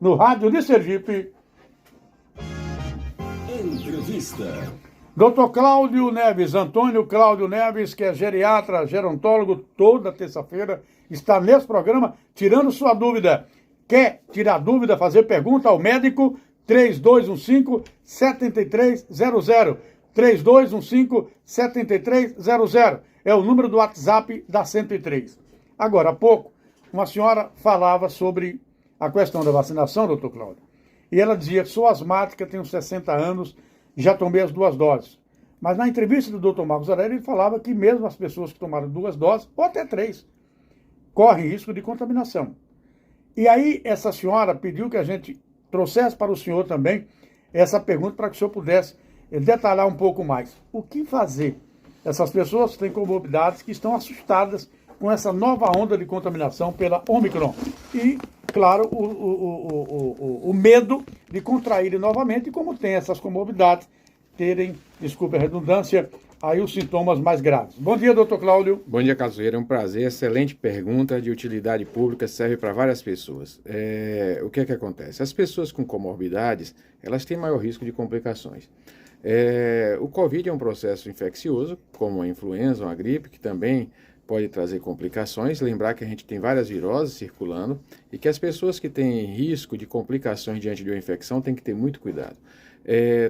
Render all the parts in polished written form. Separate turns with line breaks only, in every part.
no rádio de Sergipe.
Entrevista.
Dr. Cláudio Neves, Antônio Cláudio Neves, que é geriatra, gerontólogo, toda terça-feira, está nesse programa tirando sua dúvida. Quer tirar dúvida, fazer pergunta ao médico? 3215-7300. 3215-7300. É o número do WhatsApp da 103. Agora há pouco, uma senhora falava sobre a questão da vacinação, doutor Cláudio. E ela dizia, sou asmática, tenho 60 anos, já tomei as 2 doses. Mas na entrevista do Dr. Marcos Aurélio, ele falava que mesmo as pessoas que tomaram 2 doses, ou até 3, correm risco de contaminação. E aí essa senhora pediu que a gente trouxesse para o senhor também essa pergunta para que o senhor pudesse detalhar um pouco mais. O que fazer? Essas pessoas que têm comorbidades, que estão assustadas com essa nova onda de contaminação pela Omicron. E, claro, o medo de contraírem novamente, e como tem essas comorbidades, terem, desculpe a redundância, aí os sintomas mais graves. Bom dia, doutor Cláudio.
Bom dia, Carlos Ferreira. É um prazer. Excelente pergunta de utilidade pública, serve para várias pessoas. O que é que acontece? As pessoas com comorbidades, elas têm maior risco de complicações. O Covid é um processo infeccioso, como a influenza ou a gripe, que também pode trazer complicações. Lembrar que a gente tem várias viroses circulando e que as pessoas que têm risco de complicações diante de uma infecção têm que ter muito cuidado.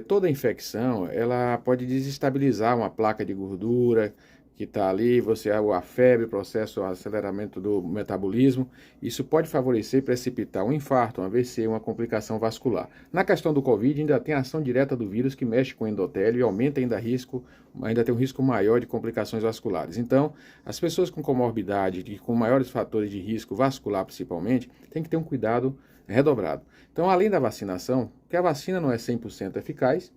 Toda infecção, ela pode desestabilizar uma placa de gordura que está ali, a febre, o processo, o aceleramento do metabolismo, isso pode favorecer e precipitar um infarto, um AVC, uma complicação vascular. Na questão do Covid, ainda tem a ação direta do vírus que mexe com o endotélio e aumenta ainda tem um risco maior de complicações vasculares. Então, as pessoas com comorbidade e com maiores fatores de risco vascular principalmente, tem que ter um cuidado redobrado. Então, além da vacinação, que a vacina não é 100% eficaz,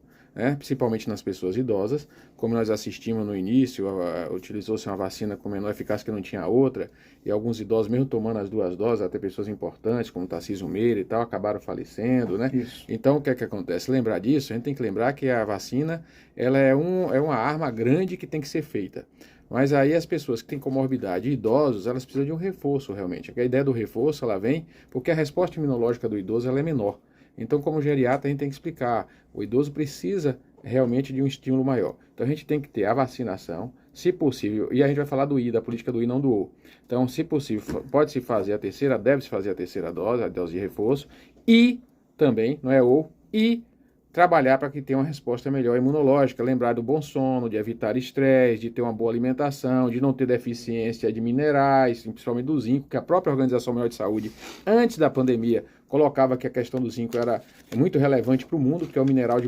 principalmente nas pessoas idosas, como nós assistimos no início, utilizou-se uma vacina com menor eficácia que não tinha outra, e alguns idosos, mesmo tomando as 2 doses, até pessoas importantes, como Tarcísio Meira e tal, acabaram falecendo, né?
Isso.
Então, o que é que acontece? Lembrar disso, a gente tem que lembrar que a vacina, ela é uma arma grande que tem que ser feita. Mas aí as pessoas que têm comorbidade e idosos, elas precisam de um reforço realmente. A ideia do reforço, ela vem porque a resposta imunológica do idoso, ela é menor. Então, como geriatra, a gente tem que explicar, o idoso precisa realmente de um estímulo maior. Então, a gente tem que ter a vacinação, se possível, e a gente vai falar do I, da política do I, não do O. Então, se possível, pode-se fazer deve-se fazer a terceira dose, a dose de reforço, e também, não é ou, e trabalhar para que tenha uma resposta melhor imunológica, lembrar do bom sono, de evitar estresse, de ter uma boa alimentação, de não ter deficiência de minerais, principalmente do zinco, que a própria Organização Mundial de Saúde, antes da pandemia, colocava que a questão do zinco era muito relevante para o mundo, porque é o mineral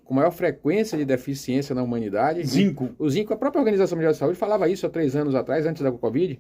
com maior frequência de deficiência na humanidade.
Zinco.
O zinco, a própria Organização Mundial de Saúde falava isso há 3 anos atrás, antes da Covid,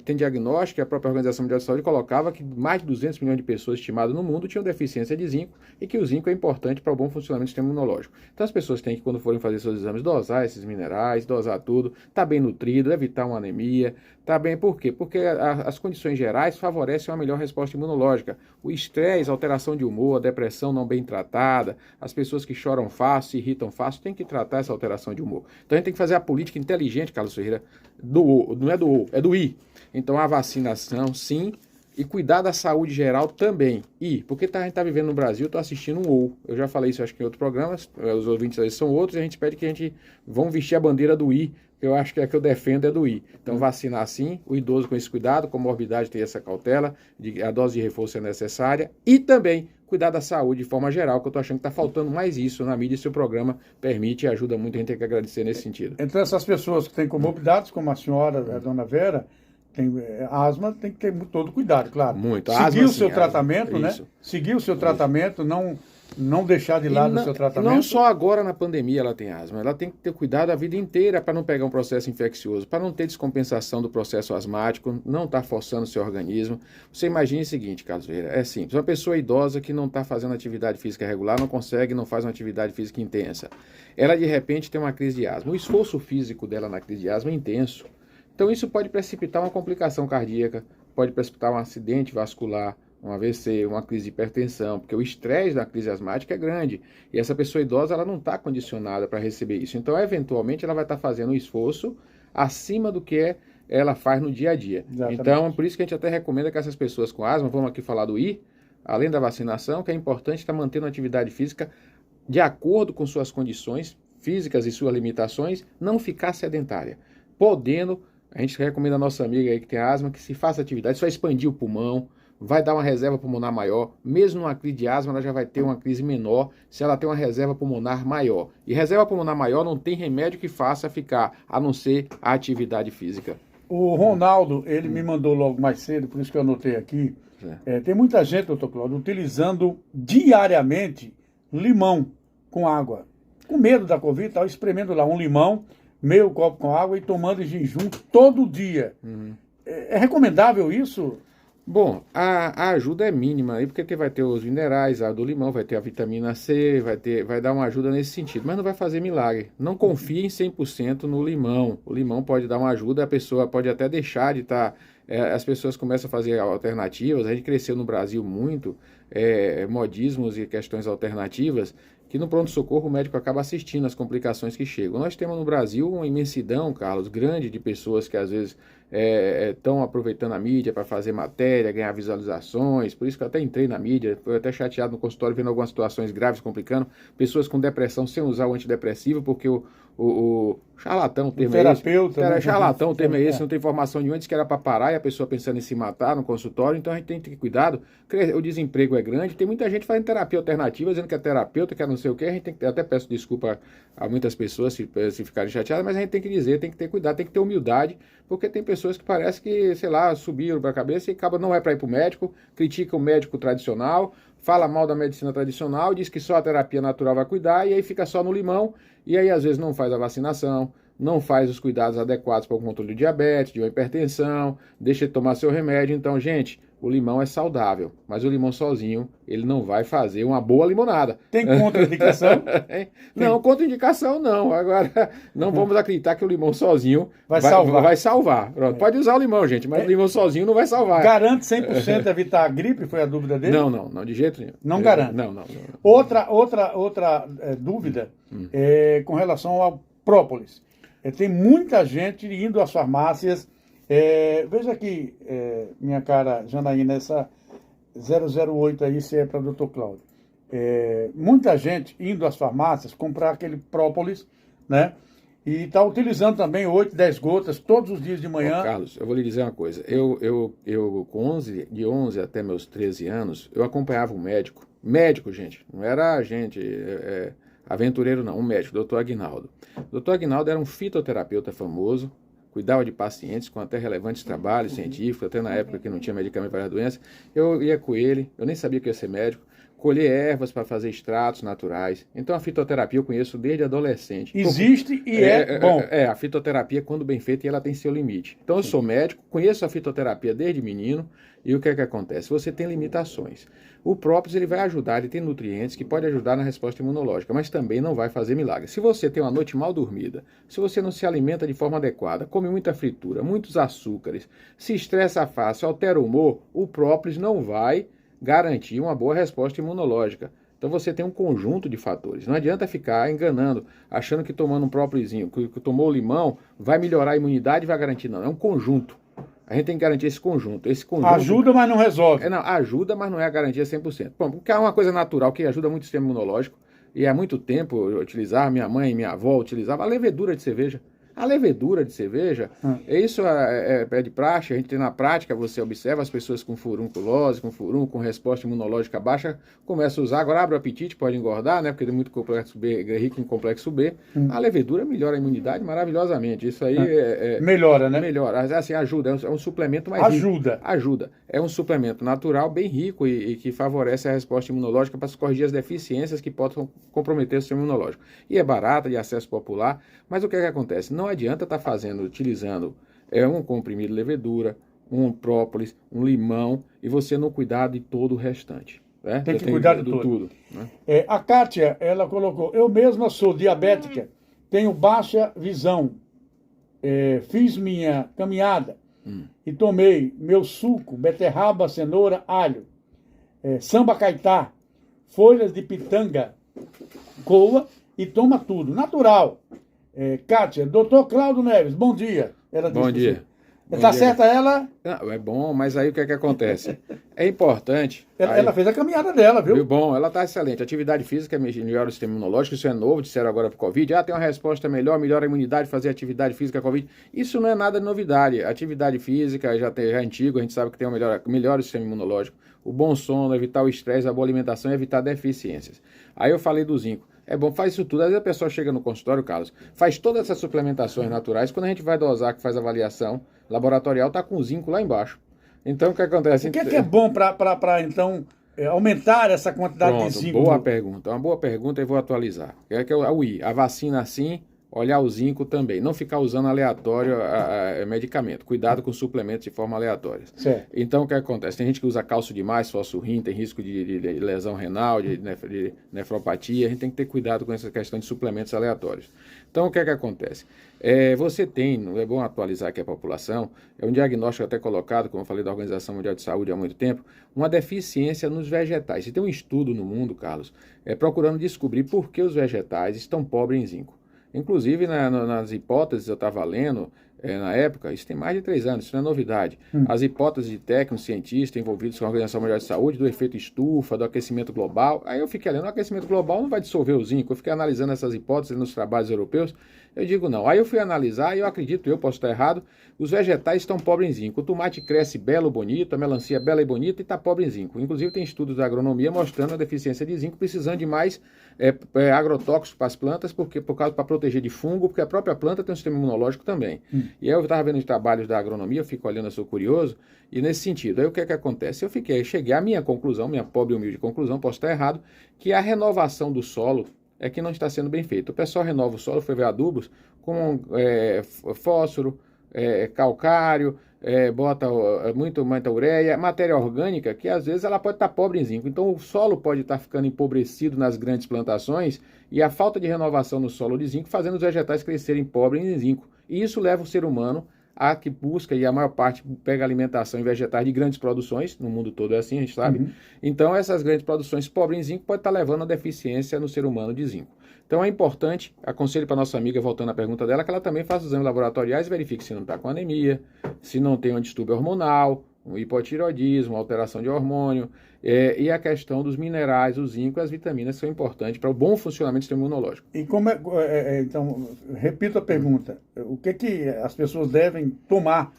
tem diagnóstico, a própria Organização Mundial de Saúde colocava que mais de 200 milhões de pessoas estimadas no mundo tinham deficiência de zinco e que o zinco é importante para o bom funcionamento do sistema imunológico. Então as pessoas têm que, quando forem fazer seus exames, dosar esses minerais, dosar tudo, tá bem nutrido, evitar uma anemia, tá bem, por quê? Porque as condições gerais favorecem uma melhor resposta imunológica. O estresse, a alteração de humor, a depressão não bem tratada, as pessoas que choram fácil, se irritam fácil, tem que tratar essa alteração de humor. Então a gente tem que fazer a política inteligente, Carlos Ferreira, não é do O, é do I. Então a vacinação, sim, e cuidar da saúde geral também. E, porque a gente está vivendo no Brasil, estou assistindo um O. Eu já falei isso, acho que em outros programas, os ouvintes aí são outros, e a gente pede que a gente vão vestir a bandeira do I, que eu acho que é a que eu defendo é do I. Então vacinar sim, o idoso com esse cuidado, comorbidade tem essa cautela, a dose de reforço é necessária, e também cuidar da saúde de forma geral, que eu estou achando que está faltando mais isso na mídia, e se o programa permite e ajuda muito, a gente tem que agradecer nesse sentido.
Entre essas pessoas que têm comorbidades, como a senhora, a dona Vera, tem asma, tem que ter todo cuidado, claro.
Muito.
Seguir o seu tratamento, né?
Isso.
Seguir o seu tratamento, não deixar de lado o seu tratamento.
Não só agora na pandemia ela tem asma, ela tem que ter cuidado a vida inteira para não pegar um processo infeccioso, para não ter descompensação do processo asmático, não estar forçando o seu organismo. Você imagine o seguinte, Carlos Ferreira, é simples, uma pessoa idosa que não está fazendo atividade física regular, não faz uma atividade física intensa, ela de repente tem uma crise de asma, o esforço físico dela na crise de asma é intenso. Então isso pode precipitar uma complicação cardíaca, pode precipitar um acidente vascular, um AVC, uma crise de hipertensão, porque o estresse da crise asmática é grande. E essa pessoa idosa ela não está condicionada para receber isso. Então, eventualmente, ela vai estar fazendo um esforço acima do que ela faz no dia a dia.
Exatamente.
Então, por isso que a gente até recomenda que essas pessoas com asma, vamos aqui falar do I, além da vacinação, que é importante estar mantendo a atividade física de acordo com suas condições físicas e suas limitações, não ficar sedentária. Podendo, a gente recomenda a nossa amiga aí que tem asma, que se faça atividade, isso vai expandir o pulmão, vai dar uma reserva pulmonar maior, mesmo numa crise de asma ela já vai ter uma crise menor se ela tem uma reserva pulmonar maior. E reserva pulmonar maior não tem remédio que faça ficar, a não ser a atividade física.
O Ronaldo, ele me mandou logo mais cedo, por isso que eu anotei aqui. Tem muita gente, doutor Cláudio, utilizando diariamente limão com água. Com medo da Covid, estava espremendo lá um limão, meio copo com água e tomando em jejum todo dia. É recomendável isso?
Bom, a ajuda é mínima aí, porque vai ter os minerais, a do limão, vai ter a vitamina C, vai dar uma ajuda nesse sentido, mas não vai fazer milagre. Não confie em 100% no limão. O limão pode dar uma ajuda, a pessoa pode até deixar de estar... as pessoas começam a fazer alternativas, a gente cresceu no Brasil muito, modismos e questões alternativas, que no pronto-socorro o médico acaba assistindo as complicações que chegam. Nós temos no Brasil uma imensidão, Carlos, grande de pessoas que às vezes estão aproveitando a mídia para fazer matéria, ganhar visualizações, por isso que eu até entrei na mídia, estou até chateado no consultório vendo algumas situações graves complicando, pessoas com depressão sem usar o antidepressivo, porque o charlatão, o termo é esse. Charlatão, o termo é esse, não tem informação nenhuma, disse que era para parar e a pessoa pensando em se matar no consultório, então a gente tem que ter cuidado. O desemprego é grande, tem muita gente fazendo terapia alternativa, dizendo que é terapeuta, que é não sei o que, a gente tem que, até peço desculpa a muitas pessoas se ficarem chateadas, mas a gente tem que dizer, tem que ter cuidado, tem que ter humildade, porque tem pessoas que parece que, sei lá, subiram para a cabeça e acaba não é para ir para o médico, critica o médico tradicional, fala mal da medicina tradicional, diz que só a terapia natural vai cuidar, e aí fica só no limão, e aí às vezes não faz a vacinação, não faz os cuidados adequados para o controle de diabetes, de uma hipertensão, deixa de tomar seu remédio. Então, gente, o limão é saudável, mas o limão sozinho, ele não vai fazer uma boa limonada.
Tem contraindicação?
Não, contraindicação não. Agora, não vamos acreditar que o limão sozinho vai salvar. Pronto, pode usar o limão, gente, mas o limão sozinho não vai salvar.
Garante 100% evitar a gripe? Foi a dúvida dele?
Não, de jeito nenhum.
Não garante?
Não.
Outra dúvida é com relação ao própolis. Tem muita gente indo às farmácias. Veja aqui, minha cara Janaína, essa 008 aí, se é para o doutor Cláudio. Muita gente indo às farmácias comprar aquele própolis, né? E está utilizando também 8, 10 gotas todos os dias de manhã.
Carlos, eu vou lhe dizer uma coisa. Eu com de 11 até meus 13 anos, eu acompanhava um médico. Médico, gente, não era gente... aventureiro não, um médico, doutor Aguinaldo. Doutor Aguinaldo era um fitoterapeuta famoso, cuidava de pacientes com até relevantes trabalhos científicos, até na época que não tinha medicamento para a doença. Eu ia com ele, eu nem sabia que ia ser médico, colher ervas para fazer extratos naturais. Então a fitoterapia eu conheço desde adolescente.
Existe e é bom.
A fitoterapia, quando bem feita, ela tem seu limite. Então eu sou médico, conheço a fitoterapia desde menino, e o que é que acontece? Você tem limitações. O própolis ele vai ajudar, ele tem nutrientes que pode ajudar na resposta imunológica, mas também não vai fazer milagre. Se você tem uma noite mal dormida, se você não se alimenta de forma adequada, come muita fritura, muitos açúcares, se estressa fácil, altera o humor, o própolis não vai garantir uma boa resposta imunológica. Então você tem um conjunto de fatores. Não adianta ficar enganando, achando que tomando um própolizinho, que tomou o limão, vai melhorar a imunidade e vai garantir. Não, é um conjunto. A gente tem que garantir esse conjunto.
Ajuda, mas não resolve.
Ajuda, mas não é a garantia 100%. Bom, porque é uma coisa natural que ajuda muito o sistema imunológico. E há muito tempo eu utilizava, minha mãe e minha avó utilizavam a levedura de cerveja. A levedura de cerveja, isso é de praxe, a gente tem na prática, você observa as pessoas com furunculose, com furúnculo, com resposta imunológica baixa, começam a usar, agora abre o apetite, pode engordar, né, porque tem muito complexo B, é rico em complexo B. A levedura melhora a imunidade maravilhosamente, isso aí
melhora, né?
Melhora, assim, ajuda, é um suplemento mais
rico.
Ajuda. É um suplemento natural, bem rico e que favorece a resposta imunológica para corrigir as deficiências que possam comprometer o sistema imunológico. E é barata, de acesso popular, mas o que é que acontece? Não adianta estar utilizando um comprimido de levedura, um própolis, um limão, e você não cuidar de todo o restante. Né?
Tem que cuidar de tudo. Né? A Kátia, ela colocou, eu mesma sou diabética, tenho baixa visão, fiz minha caminhada e tomei meu suco, beterraba, cenoura, alho, samba caetá, folhas de pitanga, coa e toma tudo, natural. Kátia, doutor Cláudio Neves, bom dia. Ela disse
bom dia.
Tá certa ela?
Não, é bom, mas aí o que é que acontece? É importante.
Ela fez a caminhada dela, viu?
Bom, ela está excelente. Atividade física melhora o sistema imunológico, isso é novo, disseram agora para o Covid. Tem uma resposta melhor, melhora a imunidade, fazer atividade física Covid. Isso não é nada de novidade. Atividade física já é antigo, a gente sabe que tem melhora o sistema imunológico. O bom sono, evitar o estresse, a boa alimentação e evitar deficiências. Aí eu falei do zinco. É bom, faz isso tudo. Às vezes a pessoa chega no consultório, Carlos, faz todas essas suplementações naturais. Quando a gente vai dosar, que faz avaliação laboratorial, tá com zinco lá embaixo. Então, o que acontece?
O que é bom para então, aumentar essa quantidade de zinco?
Boa pergunta. Uma boa pergunta e vou atualizar. A vacina assim, olhar o zinco também. Não ficar usando aleatório medicamento. Cuidado com suplementos de forma aleatória.
Certo.
Então, o que acontece? Tem gente que usa cálcio demais, fosfo-rim, tem risco de lesão renal, de nefropatia. A gente tem que ter cuidado com essa questão de suplementos aleatórios. Então, o que acontece? Você tem, é bom atualizar aqui a população, é um diagnóstico até colocado, como eu falei da Organização Mundial de Saúde há muito tempo, uma deficiência nos vegetais. E tem um estudo no mundo, Carlos, procurando descobrir por que os vegetais estão pobres em zinco. Inclusive, nas hipóteses, eu estava lendo, na época, isso tem mais de 3 anos, isso não é novidade. As hipóteses de técnicos, cientistas envolvidos com a Organização Mundial de Saúde, do efeito estufa, do aquecimento global. Aí eu fiquei lendo, o aquecimento global não vai dissolver o zinco. Eu fiquei analisando essas hipóteses nos trabalhos europeus. Eu digo não. Aí eu fui analisar e eu acredito, eu posso estar errado, os vegetais estão pobres em zinco. O tomate cresce belo, bonito, a melancia bela e bonita e está pobre em zinco. Inclusive tem estudos da agronomia mostrando a deficiência de zinco, precisando de mais agrotóxicos para as plantas, para proteger de fungo, porque a própria planta tem um sistema imunológico também. E aí eu estava vendo os trabalhos da agronomia, eu fico olhando, eu sou curioso, e nesse sentido, aí o que acontece? Cheguei à minha conclusão, minha pobre e humilde conclusão, posso estar errado, que a renovação do solo é que não está sendo bem feito. O pessoal renova o solo, foi ver adubos com fósforo, calcário, bota muita ureia, matéria orgânica, que às vezes ela pode estar pobre em zinco. Então o solo pode estar ficando empobrecido nas grandes plantações e a falta de renovação no solo de zinco fazendo os vegetais crescerem pobres em zinco. E isso leva o ser humano a que busca, e a maior parte pega alimentação em vegetais de grandes produções, no mundo todo é assim, a gente sabe. Então essas grandes produções pobres em zinco podem estar levando a deficiência no ser humano de zinco. Então é importante, aconselho para nossa amiga, voltando à pergunta dela, que ela também faça os exames laboratoriais e verifique se não está com anemia, se não tem um distúrbio hormonal, um hipotireoidismo, alteração de hormônio, e a questão dos minerais, o zinco e as vitaminas são importantes para o bom funcionamento do sistema imunológico.
E como então, repito a pergunta, o que as pessoas devem tomar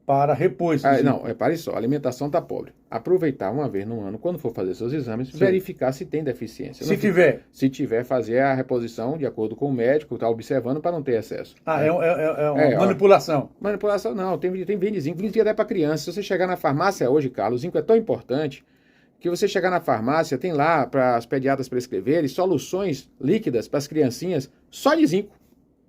para repor esse zinco?
Não, repare só, a alimentação está pobre. Aproveitar uma vez no ano, quando for fazer seus exames, verificar se tem deficiência. Se tiver, fazer a reposição de acordo com o médico, está observando para não ter excesso.
É uma manipulação.
Manipulação não, tem vende zinco, vende até para criança. Se você chegar na farmácia hoje, Carlos, o zinco é tão importante que você chegar na farmácia, tem lá para as pediatras prescreverem soluções líquidas para as criancinhas só de zinco.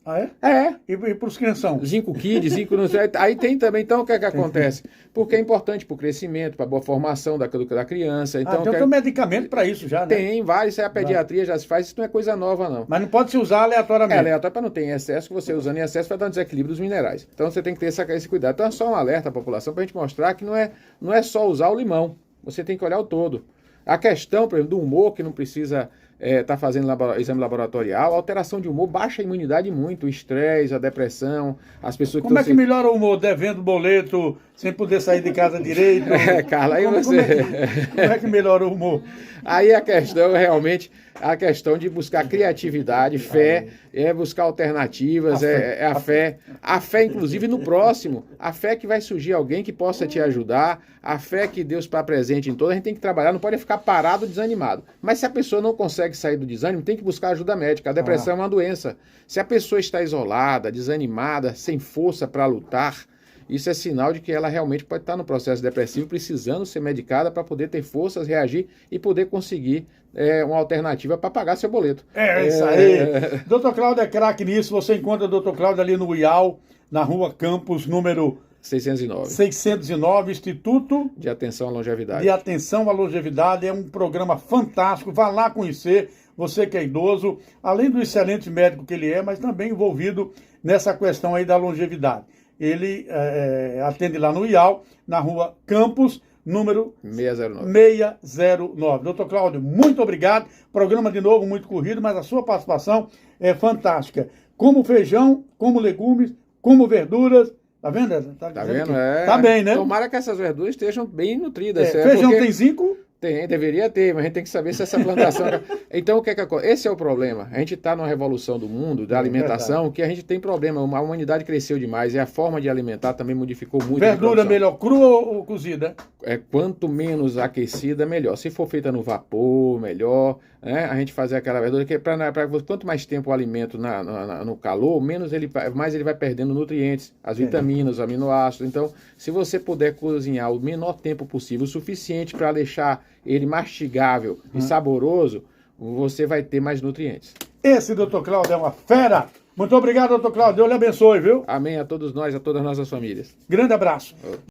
Ah, é?
É.
E para os crianção?
Zinco Kids, zinco... Aí tem também, então o que acontece? Porque é importante para o crescimento, para a boa formação da criança. Então,
tem um medicamento para isso já, né?
Tem vários, a pediatria já se faz, isso não é coisa nova, não.
Mas não pode se usar aleatoriamente.
Aleatório para não ter em excesso, que você usando em excesso vai dar um desequilíbrio dos minerais. Então você tem que ter esse cuidado. Então é só um alerta à população para a gente mostrar que não é só usar o limão, você tem que olhar o todo. A questão, por exemplo, do humor, que não precisa estar fazendo exame laboratorial, a alteração de humor baixa a imunidade muito, o estresse, a depressão, as pessoas que...
Como é que melhora o humor? Devendo boleto, sem poder sair de casa direito?
Carla, aí
como é que melhora o humor?
Aí a questão realmente, a questão de buscar criatividade, fé, buscar alternativas, a fé inclusive no próximo, a fé que vai surgir alguém que possa te ajudar, a fé que Deus está presente em todo, a gente tem que trabalhar, não pode ficar parado, desanimado. Mas se a pessoa não consegue sair do desânimo, tem que buscar ajuda médica. A depressão é uma doença. Se a pessoa está isolada, desanimada, sem força para lutar, isso é sinal de que ela realmente pode estar no processo depressivo, precisando ser medicada para poder ter forças, reagir e poder conseguir uma alternativa para pagar seu boleto.
Isso aí. Dr. Cláudio é craque nisso. Você encontra o Dr. Cláudio ali no IAL, na Rua Campos, número 609, Instituto
de Atenção à Longevidade.
De Atenção à Longevidade. É um programa fantástico. Vá lá conhecer, você que é idoso, além do excelente médico que ele é, mas também envolvido nessa questão aí da longevidade. Ele atende lá no IAL, na Rua Campos, número 609. Doutor Cláudio, muito obrigado. Programa de novo muito corrido, mas a sua participação é fantástica. Como feijão, como legumes, como verduras, Tá vendo?
Tá vendo?
Tá bem, né?
Tomara que essas verduras estejam bem nutridas.
Feijão tem zinco?
Tem, deveria ter, mas a gente tem que saber se essa plantação... Então, o que é que acontece? Esse é o problema. A gente está numa revolução do mundo, da alimentação, que a gente tem problema. A humanidade cresceu demais e a forma de alimentar também modificou muito.
Verdura melhor crua ou cozida?
Quanto menos aquecida, melhor. Se for feita no vapor, melhor. Né? A gente fazer aquela verdura que quanto mais tempo o alimento no calor, mais ele vai perdendo nutrientes, as vitaminas, os aminoácidos. Então, se você puder cozinhar o menor tempo possível, o suficiente para deixar ele mastigável e saboroso, você vai ter mais nutrientes.
Esse Dr. Cláudio é uma fera. Muito obrigado, Dr. Cláudio. Deus lhe abençoe, viu?
Amém a todos nós, a todas as nossas famílias.
Grande abraço.